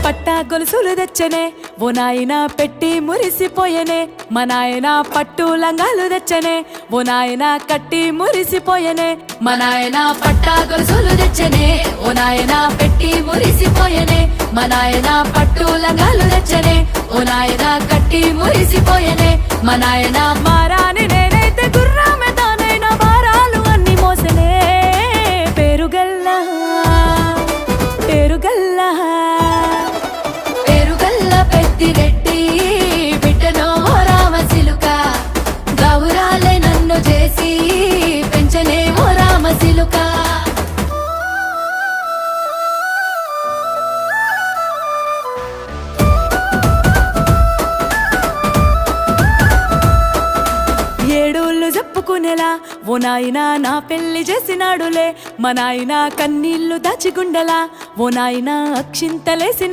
పట్టా గొలుసులు తెచ్చనే ఓ నాయనా పెట్టి మురిసిపోయనే మా నాయనా పట్టు లంగాలు తెచ్చనే ఓ నాయనా కట్టి మురిసిపోయనే మా నాయనా పట్టా గొలుసులు తెచ్చనే ఓ నాయనా పెట్టి మురిసిపోయనే మా నాయనా పట్టు లంగాలు తెచ్చనే ఓ నాయనా కట్టి మురిసిపోయనే మా నాయనా మారాని నేనైతే గుర్రామె తానైనా భారాలు అన్ని మోసనే పేరుగల్లా పేరుగల్లా పెద్దిరెడ్డి బిడ్డనో రామసిలుక గౌరాలే నన్ను చేసి పెంచనే ఓ రామసిలుక ఏడోళ్ళు చెప్పుకునేలా ఓ నాయనా నా పెళ్లి చేసినాడులే మా నాయనా కన్నీళ్లు దాచిగుండలా ఓ నాయనా అక్షింతలేసిన